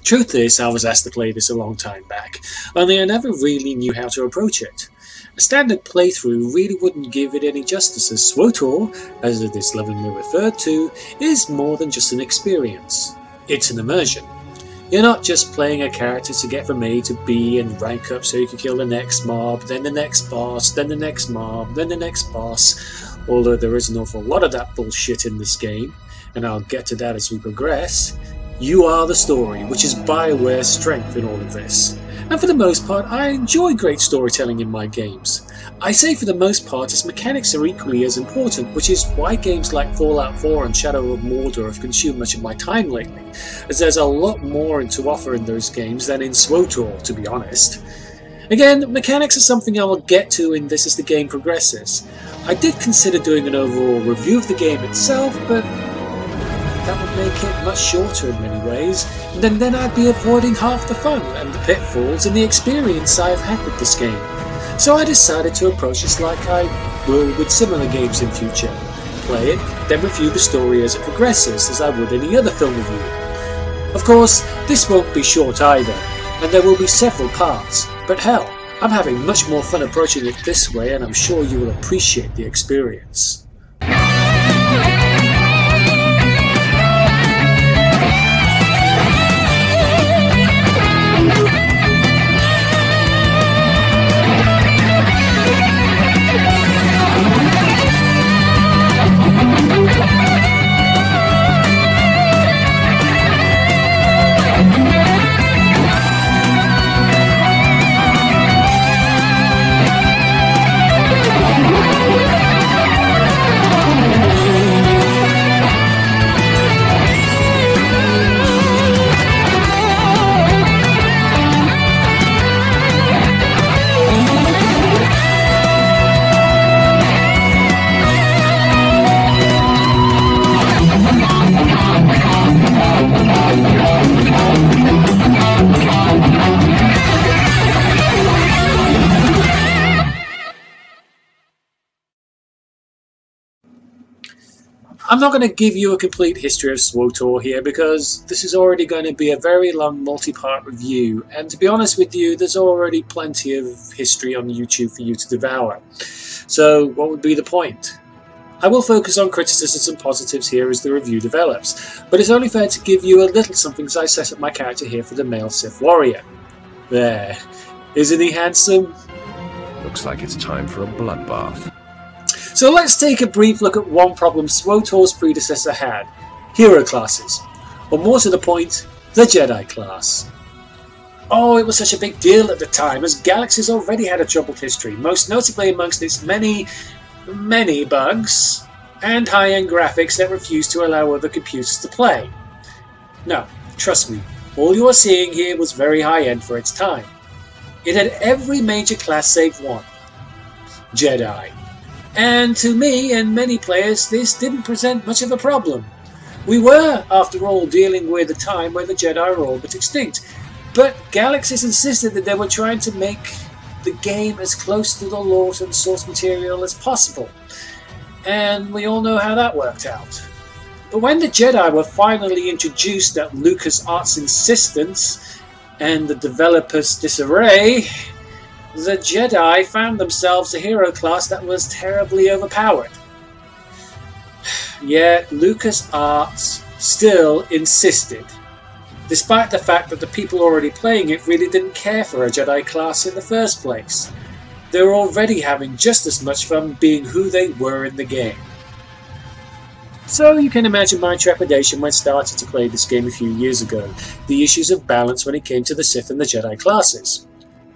Truth is, I was asked to play this a long time back, only I never really knew how to approach it. A standard playthrough really wouldn't give it any justice, as SWTOR, as it is lovingly referred to, is more than just an experience. It's an immersion. You're not just playing a character to get from A to B and rank up so you can kill the next mob, then the next boss, then the next mob, then the next boss, although there is an awful lot of that bullshit in this game, and I'll get to that as we progress. You are the story, which is BioWare's strength in all of this. And for the most part, I enjoy great storytelling in my games. I say for the most part as mechanics are equally as important, which is why games like Fallout 4 and Shadow of Mordor have consumed much of my time lately, as there's a lot more to offer in those games than in SWTOR, to be honest. Again, mechanics are something I will get to in this as the game progresses. I did consider doing an overall review of the game itself, but that would make it much shorter in many ways, and then I'd be avoiding half the fun and the pitfalls and the experience I've had with this game. So I decided to approach this like I will with similar games in future. Play it, then review the story as it progresses, as I would any other film review. Of course, this won't be short either, and there will be several parts, but hell, I'm having much more fun approaching it this way, and I'm sure you will appreciate the experience. I'm not going to give you a complete history of SWTOR here because this is already going to be a very long multi-part review, and to be honest with you, there's already plenty of history on YouTube for you to devour. So what would be the point? I will focus on criticisms and positives here as the review develops, but it's only fair to give you a little something as I set up my character here for the male Sith Warrior. There. Isn't he handsome? Looks like it's time for a bloodbath. So let's take a brief look at one problem SWTOR's predecessor had: hero classes, or more to the point, the Jedi class. Oh, it was such a big deal at the time, as Galaxies already had a troubled history, most notably amongst its many bugs and high-end graphics that refused to allow other computers to play. No, trust me, all you are seeing here was very high-end for its time. It had every major class save one: Jedi. And to me and many players, this didn't present much of a problem. We were, after all, dealing with a time where the Jedi were all but extinct, but Galaxies insisted that they were trying to make the game as close to the lore and source material as possible, and we all know how that worked out. But when the Jedi were finally introduced at LucasArts' insistence and the developers' disarray, the Jedi found themselves a hero class that was terribly overpowered. Yet LucasArts still insisted, despite the fact that the people already playing it really didn't care for a Jedi class in the first place. They were already having just as much fun being who they were in the game. So you can imagine my trepidation when starting to play this game a few years ago, the issues of balance when it came to the Sith and the Jedi classes.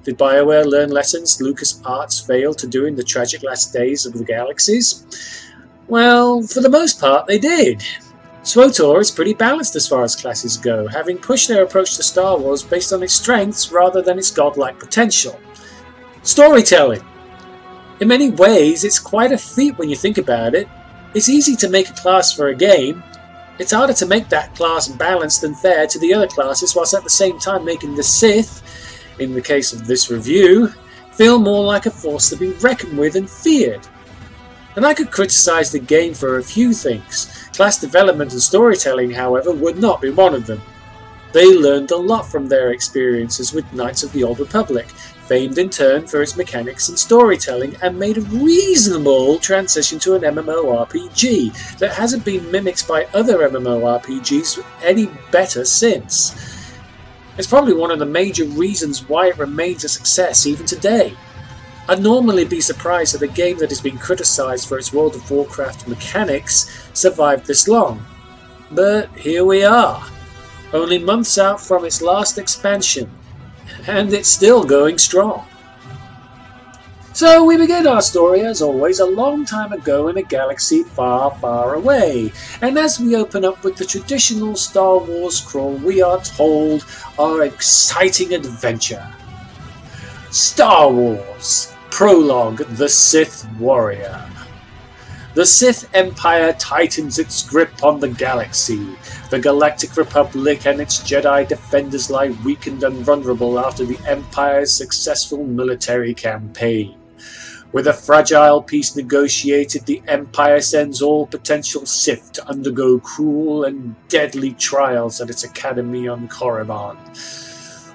Did BioWare learn lessons LucasArts failed to do in the tragic last days of the Galaxies? Well, for the most part, they did. SWTOR is pretty balanced as far as classes go, having pushed their approach to Star Wars based on its strengths rather than its godlike potential. Storytelling. In many ways, it's quite a feat when you think about it. It's easy to make a class for a game. It's harder to make that class balanced and fair to the other classes, whilst at the same time making the Sith, in the case of this review, feel more like a force to be reckoned with and feared. And I could criticise the game for a few things. Class development and storytelling, however, would not be one of them. They learned a lot from their experiences with Knights of the Old Republic, famed in turn for its mechanics and storytelling, and made a reasonable transition to an MMORPG that hasn't been mimicked by other MMORPGs any better since. It's probably one of the major reasons why it remains a success even today. I'd normally be surprised that a game that has been criticised for its World of Warcraft mechanics survived this long. But here we are, only months out from its last expansion, and it's still going strong. So we begin our story, as always, a long time ago in a galaxy far, far away, and as we open up with the traditional Star Wars crawl, we are told our exciting adventure. Star Wars Prologue: The Sith Warrior. The Sith Empire tightens its grip on the galaxy. The Galactic Republic and its Jedi defenders lie weakened and vulnerable after the Empire's successful military campaign. With a fragile peace negotiated, the Empire sends all potential Sith to undergo cruel and deadly trials at its academy on Korriban.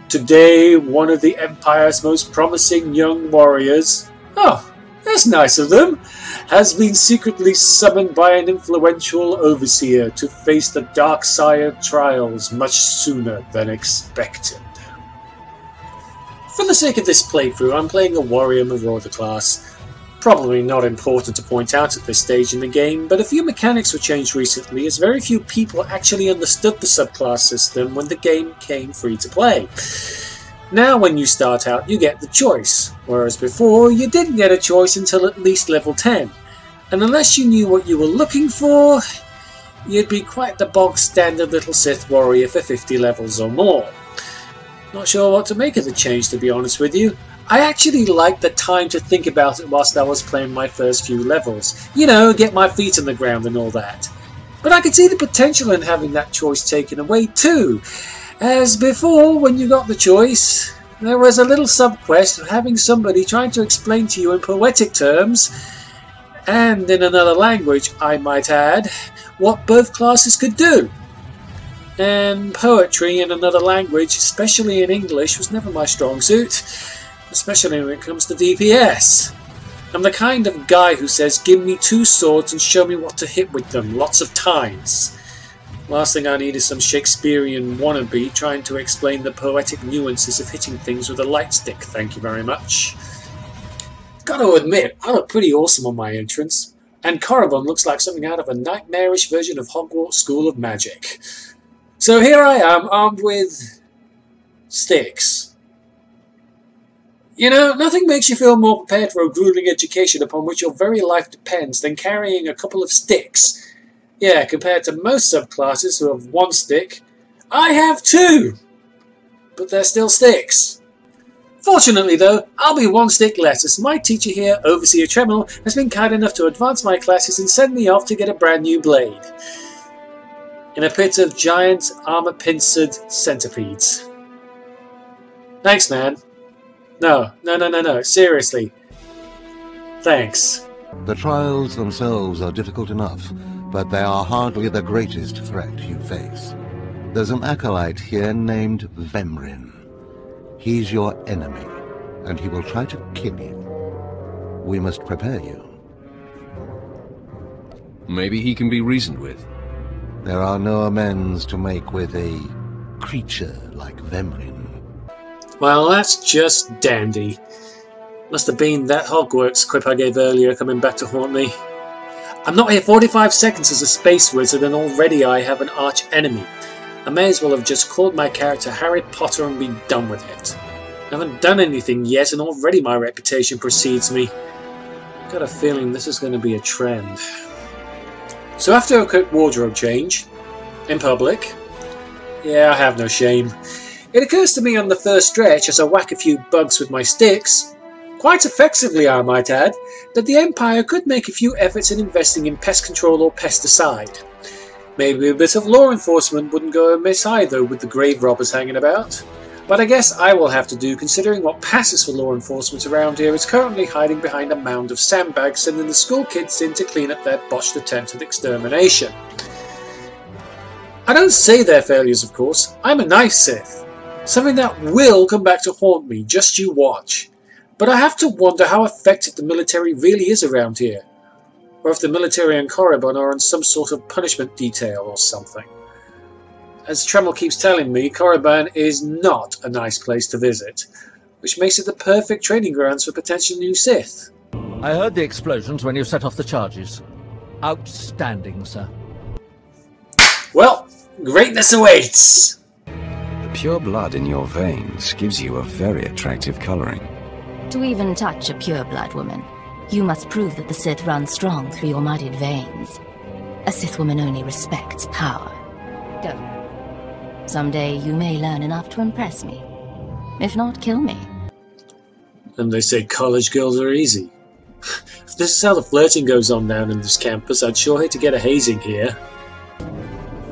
Today, one of the Empire's most promising young warriors, oh, that's nice of them, has been secretly summoned by an influential overseer to face the dark side trials much sooner than expected. For the sake of this playthrough, I'm playing a warrior marauder class. Probably not important to point out at this stage in the game, but a few mechanics were changed recently as very few people actually understood the subclass system when the game came free to play. Now when you start out you get the choice, whereas before you didn't get a choice until at least level 10, and unless you knew what you were looking for, you'd be quite the bog standard little Sith warrior for 50 levels or more. Not sure what to make of the change, to be honest with you. I actually liked the time to think about it whilst I was playing my first few levels. You know, get my feet on the ground and all that. But I could see the potential in having that choice taken away too. As before, when you got the choice, there was a little sub-quest of having somebody trying to explain to you in poetic terms, and in another language I might add, what both classes could do. And poetry in another language, especially in English, was never my strong suit, especially when it comes to DPS. I'm the kind of guy who says, give me 2 swords and show me what to hit with them, lots of times. Last thing I need is some Shakespearean wannabe trying to explain the poetic nuances of hitting things with a light stick, thank you very much. Gotta admit, I look pretty awesome on my entrance, and Korriban looks like something out of a nightmarish version of Hogwarts School of Magic. So here I am, armed with sticks. You know, nothing makes you feel more prepared for a grueling education upon which your very life depends than carrying a couple of sticks. Yeah, compared to most subclasses who have 1 stick, I have 2! But they're still sticks. Fortunately though, I'll be 1 stick less, as my teacher here, Overseer Tremel, has been kind enough to advance my classes and send me off to get a brand new blade. In a pit of giant armor-pincered centipedes. Thanks, man. No, seriously. Thanks. The trials themselves are difficult enough, but they are hardly the greatest threat you face. There's an acolyte here named Vemrin. He's your enemy, and he will try to kill you. We must prepare you. Maybe he can be reasoned with. There are no amends to make with a creature like Vemrin. Well, that's just dandy. Must have been that Hogwarts quip I gave earlier coming back to haunt me. I'm not here 45 seconds as a space wizard and already I have an arch enemy. I may as well have just called my character Harry Potter and be done with it. I haven't done anything yet and already my reputation precedes me. I've got a feeling this is going to be a trend. So after a quick wardrobe change, in public, yeah, I have no shame. It occurs to me on the first stretch as I whack a few bugs with my sticks, quite effectively I might add, that the Empire could make a few efforts in investing in pest control or pesticide. Maybe a bit of law enforcement wouldn't go amiss either with the grave robbers hanging about. But I guess I will have to do, considering what passes for law enforcement around here is currently hiding behind a mound of sandbags sending the school kids in to clean up their botched attempt at extermination. I don't say they're failures, of course. I'm a nice Sith. Something that will come back to haunt me, just you watch. But I have to wonder how effective the military really is around here. Or if the military and Korriban are on some sort of punishment detail or something. As Tremel keeps telling me, Korriban is not a nice place to visit, which makes it the perfect training grounds for potential new Sith. I heard the explosions when you set off the charges. Outstanding, sir. Well, greatness awaits! The pure blood in your veins gives you a very attractive coloring. To even touch a pure-blood woman, you must prove that the Sith runs strong through your muddied veins. A Sith woman only respects power. Go. Someday you may learn enough to impress me. If not, kill me. And they say college girls are easy. If this is how the flirting goes on down in this campus, I'd sure hate to get a hazing here.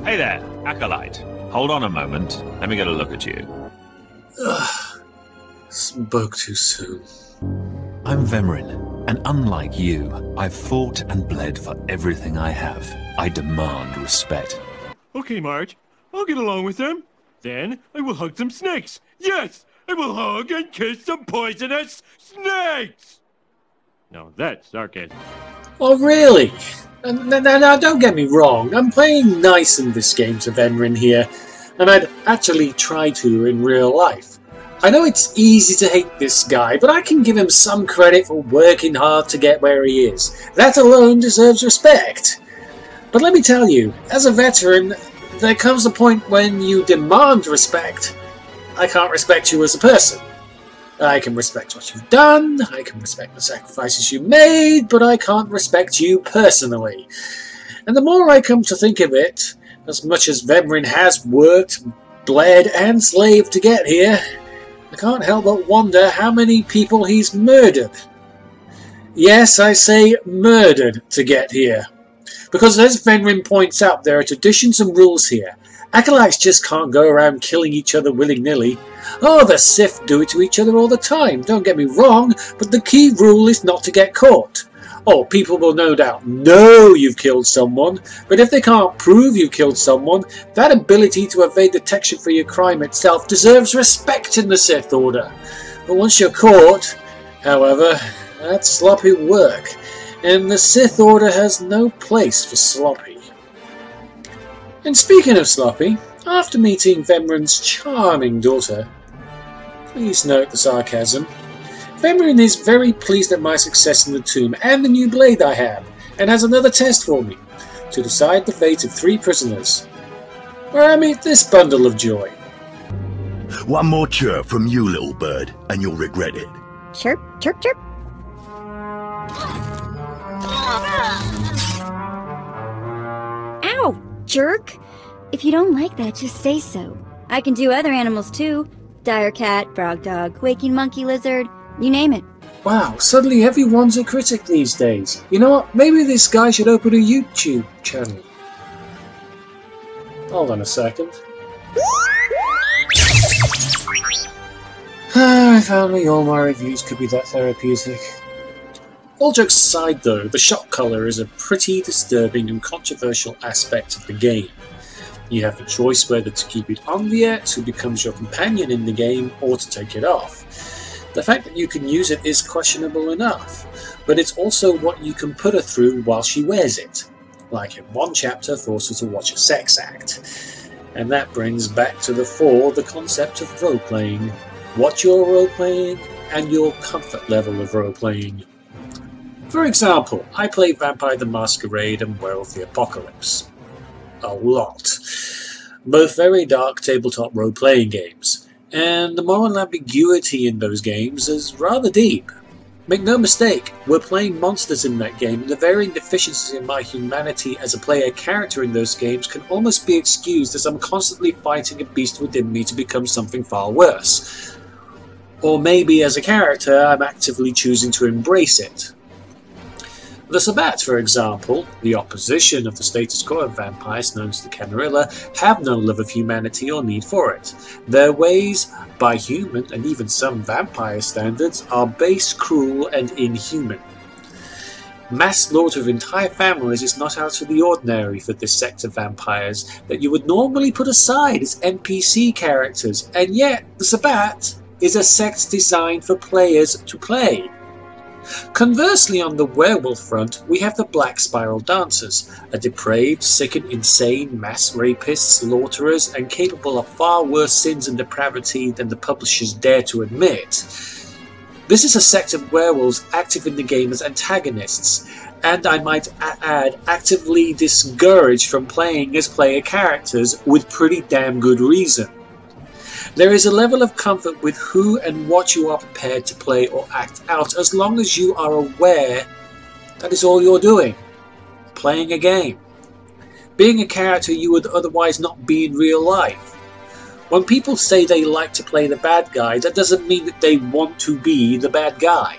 Hey there, Acolyte. Hold on a moment. Let me get a look at you. Ugh. Spoke too soon. I'm Vemrin, and unlike you, I've fought and bled for everything I have. I demand respect. Okay, Marge. I'll get along with them. Then I will hug some snakes. Yes! I will hug and kiss some poisonous snakes! Now that's sarcasm. Oh, really? Now, don't get me wrong. I'm playing nice in this game to Vemrin here, and I'd actually try to in real life. I know it's easy to hate this guy, but I can give him some credit for working hard to get where he is. That alone deserves respect. But let me tell you, as a veteran, there comes a point when you demand respect. I can't respect you as a person. I can respect what you've done, I can respect the sacrifices you made, but I can't respect you personally. And the more I come to think of it, as much as Vemrin has worked, bled, and slaved to get here, I can't help but wonder how many people he's murdered. Yes, I say murdered to get here. Because as Vemrin points out, there are traditions and rules here. Acolytes just can't go around killing each other willy-nilly. Oh, the Sith do it to each other all the time, don't get me wrong, but the key rule is not to get caught. Oh, people will no doubt know you've killed someone, but if they can't prove you've killed someone, that ability to evade detection for your crime itself deserves respect in the Sith Order. But once you're caught, however, that's sloppy work, and the Sith Order has no place for sloppy. And speaking of sloppy, after meeting Vemrin's charming daughter, please note the sarcasm, Vemrin is very pleased at my success in the tomb and the new blade I have, and has another test for me, to decide the fate of 3 prisoners, where I meet this bundle of joy. One more chirp from you, little bird, and you'll regret it. Chirp, chirp, chirp. Ow, jerk! If you don't like that, just say so. I can do other animals too. Dire cat, frog dog, waking monkey lizard, you name it. Wow, suddenly everyone's a critic these days. You know what, maybe this guy should open a YouTube channel. Hold on a second. If only all my reviews could be that therapeutic. All jokes aside though, the shot colour is a pretty disturbing and controversial aspect of the game. You have the choice whether to keep it on the X, who becomes your companion in the game, or to take it off. The fact that you can use it is questionable enough, but it's also what you can put her through while she wears it. Like in one chapter, force her to watch a sex act. And that brings back to the fore the concept of role-playing. What you're role-playing, and your comfort level of role-playing. For example, I play Vampire the Masquerade and Werewolf the Apocalypse. A lot. Both very dark tabletop role-playing games, and the moral ambiguity in those games is rather deep. Make no mistake, we're playing monsters in that game, and the varying deficiencies in my humanity as a player character in those games can almost be excused as I'm constantly fighting a beast within me to become something far worse. Or maybe as a character, I'm actively choosing to embrace it. The Sabbat, for example, the opposition of the status quo of vampires known as the Camarilla, have no love of humanity or need for it. Their ways, by human and even some vampire standards, are base, cruel, and inhuman. Mass slaughter of entire families is not out of the ordinary for this sect of vampires that you would normally put aside as NPC characters, and yet the Sabbat is a sect designed for players to play. Conversely, on the werewolf front, we have the Black Spiral Dancers, a depraved, sick and insane mass rapists, slaughterers, and capable of far worse sins and depravity than the publishers dare to admit. This is a sect of werewolves active in the game as antagonists, and I might add, actively discouraged from playing as player characters with pretty damn good reason. There is a level of comfort with who and what you are prepared to play or act out, as long as you are aware that is all you're doing, playing a game. Being a character you would otherwise not be in real life. When people say they like to play the bad guy, that doesn't mean that they want to be the bad guy.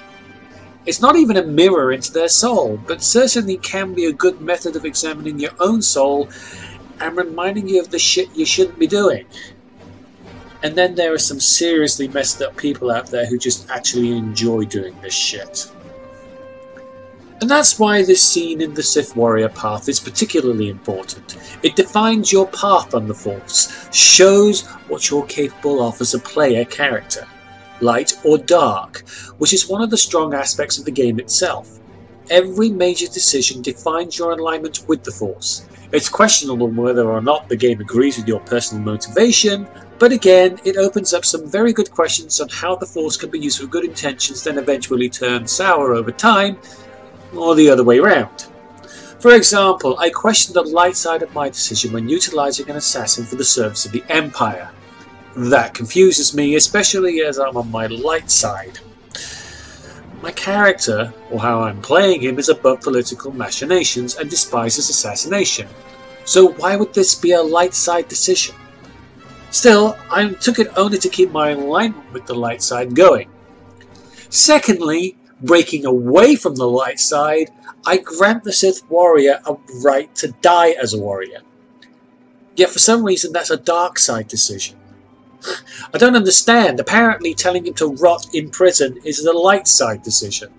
It's not even a mirror into their soul, but certainly can be a good method of examining your own soul and reminding you of the shit you shouldn't be doing. And then there are some seriously messed up people out there who just actually enjoy doing this shit. And that's why this scene in the Sith Warrior path is particularly important. It defines your path on the Force, shows what you're capable of as a player character, light or dark, which is one of the strong aspects of the game itself. Every major decision defines your alignment with the Force. It's questionable whether or not the game agrees with your personal motivation, but again, it opens up some very good questions on how the Force can be used for good intentions then eventually turn sour over time, or the other way around. For example, I questioned the light side of my decision when utilizing an assassin for the service of the Empire. That confuses me, especially as I'm on my light side. My character, or how I'm playing him, is above political machinations and despises assassination. So why would this be a light side decision? Still, I took it only to keep my alignment with the light side going. Secondly, breaking away from the light side, I grant the Sith Warrior a right to die as a warrior. Yet for some reason that's a dark side decision. I don't understand. Apparently telling him to rot in prison is the light side decision.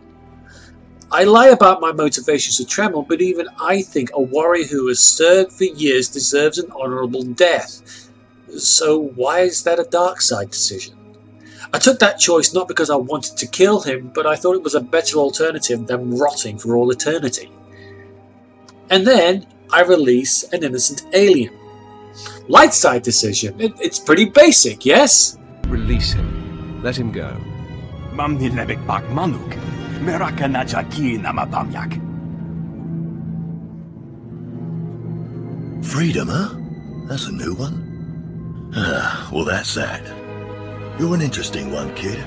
I lie about my motivations to Tremel, but even I think a warrior who has served for years deserves an honourable death. So why is that a dark side decision? I took that choice not because I wanted to kill him, but I thought it was a better alternative than rotting for all eternity. And then I release an innocent alien. Light side decision. It's pretty basic, yes? Release him. Let him go. Freedom, huh? That's a new one. Well, that's that. You're an interesting one, kid.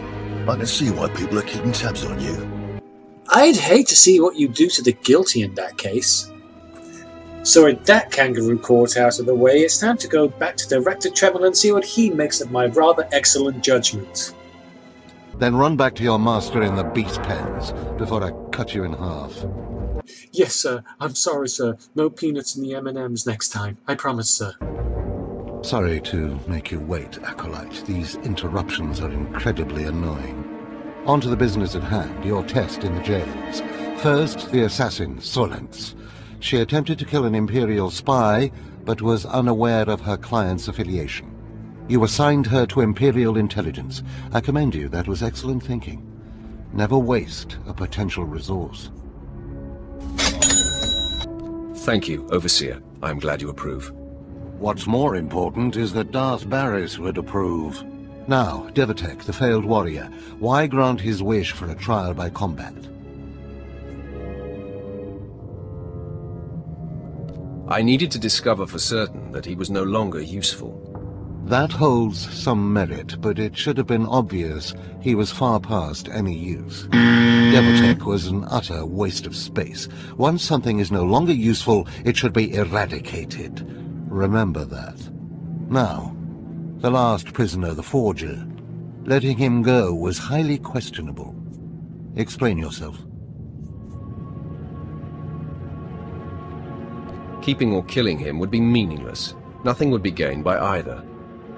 I can see why people are keeping tabs on you. I'd hate to see what you do to the guilty in that case. So with that kangaroo court out of the way, it's time to go back to Director Tremel and see what he makes of my rather excellent judgment. Then run back to your master in the beast pens before I cut you in half. Yes, sir. I'm sorry, sir. No peanuts in the M&Ms next time. I promise, sir. Sorry to make you wait, Acolyte. These interruptions are incredibly annoying. On to the business at hand, your test in the jails. First, the assassin, Solence. She attempted to kill an Imperial spy, but was unaware of her client's affiliation. You assigned her to Imperial intelligence. I commend you, that was excellent thinking. Never waste a potential resource. Thank you, Overseer. I'm glad you approve. What's more important is that Darth Barris would approve. Now, Devatek, the failed warrior, why grant his wish for a trial by combat? I needed to discover for certain that he was no longer useful. That holds some merit, but it should have been obvious he was far past any use. Devatek was an utter waste of space. Once something is no longer useful, it should be eradicated. Remember that. Now, the last prisoner, the Forger. Letting him go was highly questionable. Explain yourself. Keeping or killing him would be meaningless. Nothing would be gained by either.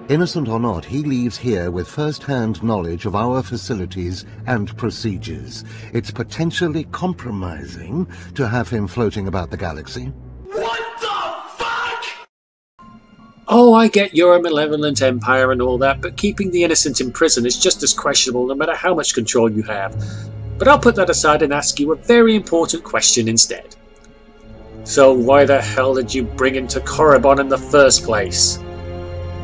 Innocent or not, he leaves here with first-hand knowledge of our facilities and procedures. It's potentially compromising to have him floating about the galaxy. Oh, I get you're a malevolent empire and all that, but keeping the innocent in prison is just as questionable no matter how much control you have. But I'll put that aside and ask you a very important question instead. So why the hell did you bring him to Korriban in the first place?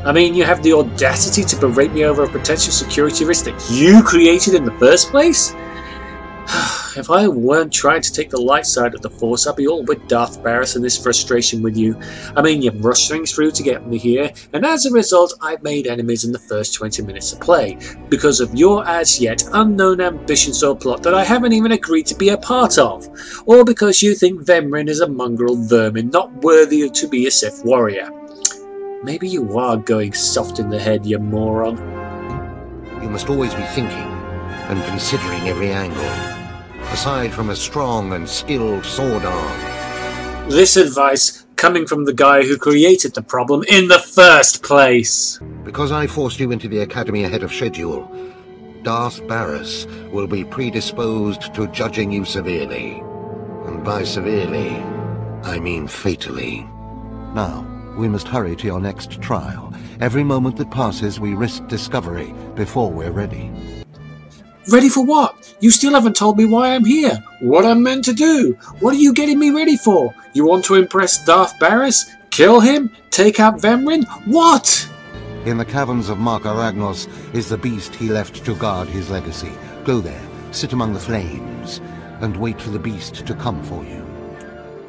I mean, you have the audacity to berate me over a potential security risk that you created in the first place? If I weren't trying to take the light side of the Force, I'd be all with Darth Barris and this frustration with you. I mean, you've rushed things through to get me here, and as a result, I've made enemies in the first 20 minutes of play, because of your as yet unknown ambitions or plot that I haven't even agreed to be a part of, or because you think Vemrin is a mongrel vermin not worthy to be a Sith Warrior. Maybe you are going soft in the head, you moron. You must always be thinking and considering every angle, aside from a strong and skilled sword arm. This advice coming from the guy who created the problem in the first place. Because I forced you into the Academy ahead of schedule, Darth Barris will be predisposed to judging you severely. And by severely, I mean fatally. Now, we must hurry to your next trial. Every moment that passes, we risk discovery before we're ready. Ready for what? You still haven't told me why I'm here, what I'm meant to do. What are you getting me ready for? You want to impress Darth Barris? Kill him? Take out Vemrin? What? In the caverns of Marka Ragnos is the beast he left to guard his legacy. Go there, sit among the flames, and wait for the beast to come for you.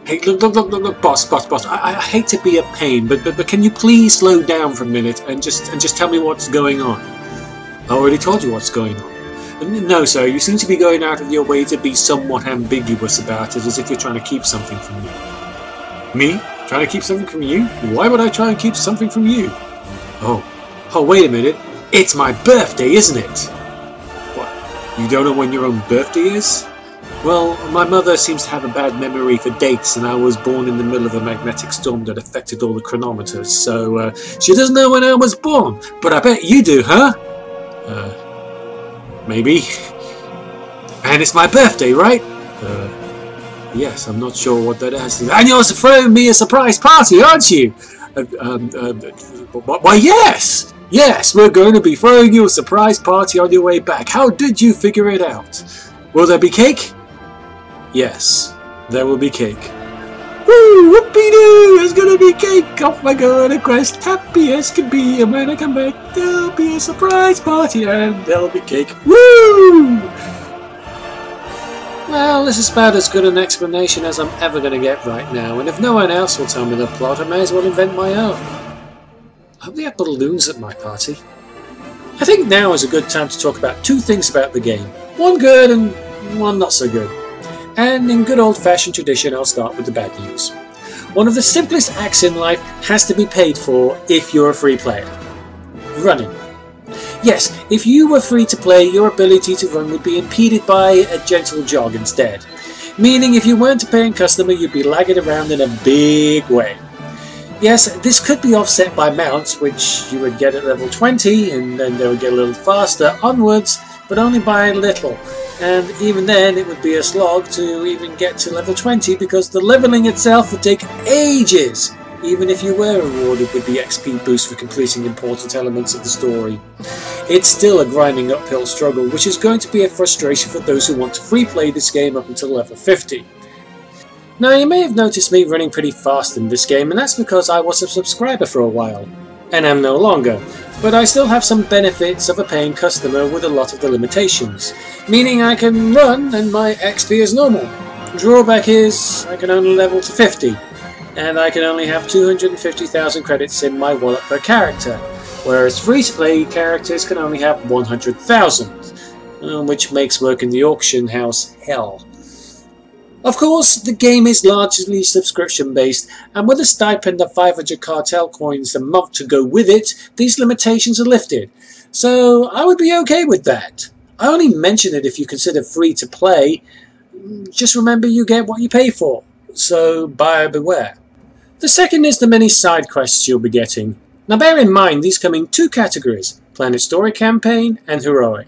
Hey, look, boss. I hate to be a pain, but can you please slow down for a minute and just tell me what's going on? I already told you what's going on. No, sir, you seem to be going out of your way to be somewhat ambiguous about it, as if you're trying to keep something from me. Me? Trying to keep something from you? Why would I try and keep something from you? Oh, wait a minute. It's my birthday, isn't it? What? You don't know when your own birthday is? Well, my mother seems to have a bad memory for dates, and I was born in the middle of a magnetic storm that affected all the chronometers, so she doesn't know when I was born. But I bet you do, huh? Maybe. And it's my birthday, right? Yes, I'm not sure what that has to do. And you're throwing me a surprise party, aren't you? Why, yes! Yes, we're going to be throwing you a surprise party on your way back. How did you figure it out? Will there be cake? Yes, there will be cake. Woo! Whoopie-doo! There's gonna be cake! Off I go on a quest, happy as can be, and when I come back, there'll be a surprise party, and there'll be cake. Woo! Well, this is about as good an explanation as I'm ever gonna get right now, and if no one else will tell me the plot, I may as well invent my own. I hope they have balloons at my party. I think now is a good time to talk about two things about the game. One good and one not so good. And in good old-fashioned tradition, I'll start with the bad news. One of the simplest acts in life has to be paid for if you're a free player. Running. Yes, if you were free to play, your ability to run would be impeded by a gentle jog instead. Meaning if you weren't a paying customer, you'd be lagging around in a big way. Yes, this could be offset by mounts, which you would get at level 20, and then they would get a little faster onwards, but only by a little. And even then it would be a slog to even get to level 20 because the leveling itself would take ages, even if you were rewarded with the XP boost for completing important elements of the story. It's still a grinding uphill struggle, which is going to be a frustration for those who want to free play this game up until level 50. Now you may have noticed me running pretty fast in this game, and that's because I was a subscriber for a while, and am no longer. But I still have some benefits of a paying customer with a lot of the limitations, meaning I can run and my XP is normal. Drawback is I can only level to 50, and I can only have 250,000 credits in my wallet per character, whereas free-to-play characters can only have 100,000, which makes work in the auction house hell. Of course, the game is largely subscription-based, and with a stipend of 500 cartel coins a month to go with it, these limitations are lifted. So I would be okay with that. I only mention it if you consider free-to-play. Just remember you get what you pay for, so buyer beware. The second is the many side quests you'll be getting. Now bear in mind these come in two categories, Planet Story Campaign and Heroic.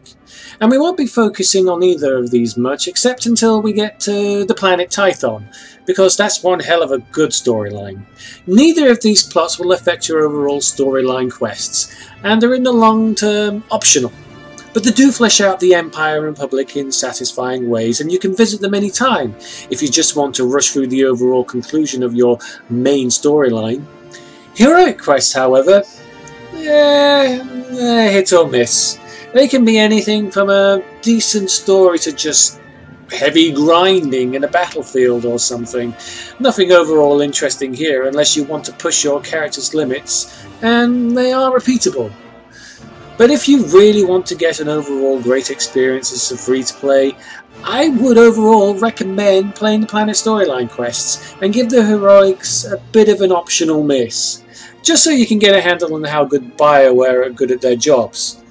And we won't be focusing on either of these much except until we get to the Planet Tython, because that's one hell of a good storyline. Neither of these plots will affect your overall storyline quests, and they're in the long term optional. But they do flesh out the Empire and Republic in satisfying ways, and you can visit them any time if you just want to rush through the overall conclusion of your main storyline. Heroic quests, however, hit or miss. They can be anything from a decent story to just heavy grinding in a battlefield or something. Nothing overall interesting here unless you want to push your character's limits, and they are repeatable. But if you really want to get an overall great experience as a free-to-play, I would overall recommend playing the Planet Storyline quests and give the Heroics a bit of an optional miss, just so you can get a handle on how good BioWare are good at their jobs.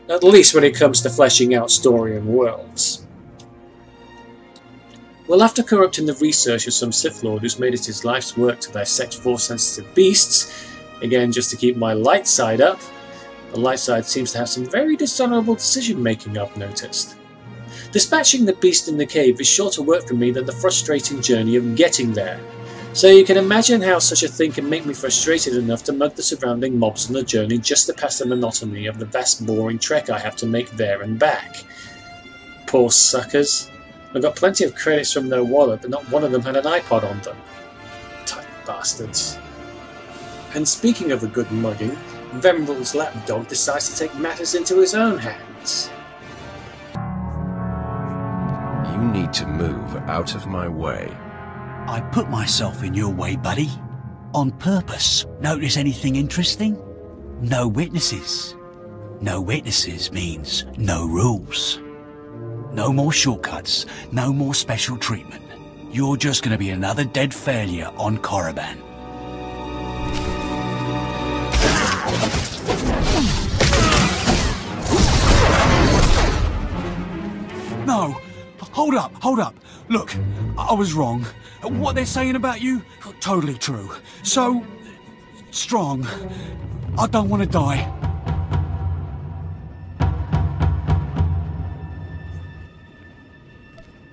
At least when it comes to fleshing out story and worlds. Well, after corrupting the research of some Sith Lord who's made it his life's work to dissect Force-sensitive beasts, again just to keep my light side up, the light side seems to have some very dishonourable decision-making I've noticed. Dispatching the beast in the cave is shorter work for me than the frustrating journey of getting there, so you can imagine how such a thing can make me frustrated enough to mug the surrounding mobs on the journey just to pass the monotony of the vast boring trek I have to make there and back. Poor suckers. I got plenty of credits from their wallet, but not one of them had an iPod on them. Tight bastards. And speaking of a good mugging, Venerable's lapdog decides to take matters into his own hands. You need to move out of my way. I put myself in your way, buddy. On purpose. Notice anything interesting? No witnesses. No witnesses means no rules. No more shortcuts. No more special treatment. You're just gonna be another dead failure on Korriban. No! Hold up, hold up. Look, I was wrong. What they're saying about you, totally true. So strong. I don't want to die.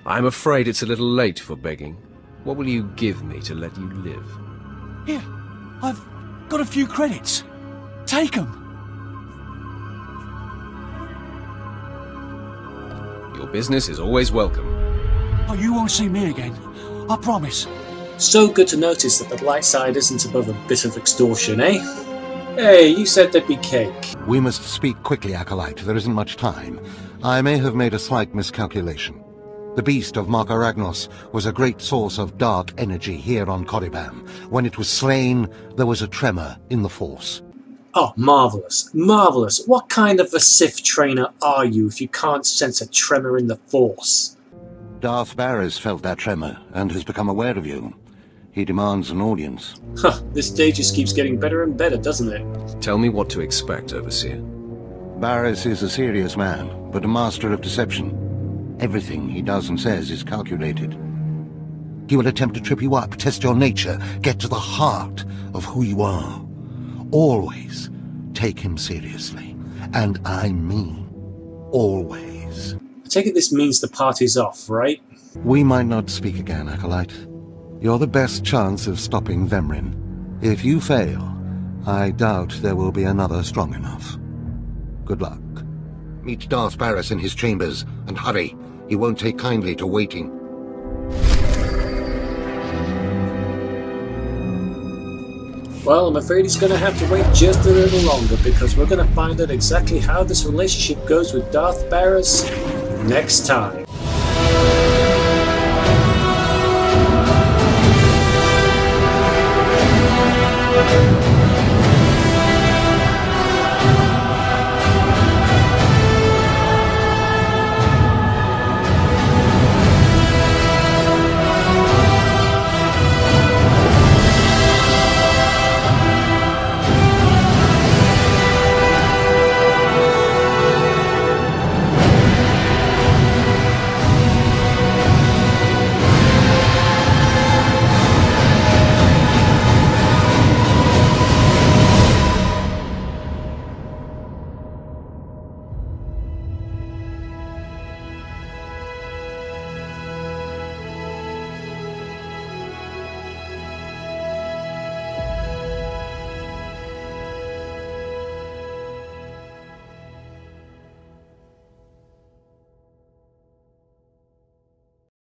I'm afraid it's a little late for begging. What will you give me to let you live? Here, I've got a few credits. Take them. Your business is always welcome. Oh, you won't see me again. I promise. So good to notice that the light side isn't above a bit of extortion, eh? Hey, you said there'd be cake. We must speak quickly, Acolyte. There isn't much time. I may have made a slight miscalculation. The beast of Markaragnos was a great source of dark energy here on Korriban. When it was slain, there was a tremor in the Force. Oh, marvellous. Marvellous. What kind of a Sith trainer are you if you can't sense a tremor in the Force? Darth Barris felt that tremor and has become aware of you. He demands an audience. Huh, this day just keeps getting better and better, doesn't it? Tell me what to expect, Overseer. Barris is a serious man, but a master of deception. Everything he does and says is calculated. He will attempt to trip you up, test your nature, get to the heart of who you are. Always take him seriously. And I mean always. I take it this means the party's off, right? We might not speak again, Acolyte. You're the best chance of stopping Vemrin. If you fail, I doubt there will be another strong enough. Good luck. Meet Darth Barris in his chambers, and hurry. He won't take kindly to waiting. Well, I'm afraid he's going to have to wait just a little longer, because we're going to find out exactly how this relationship goes with Darth Barris next time.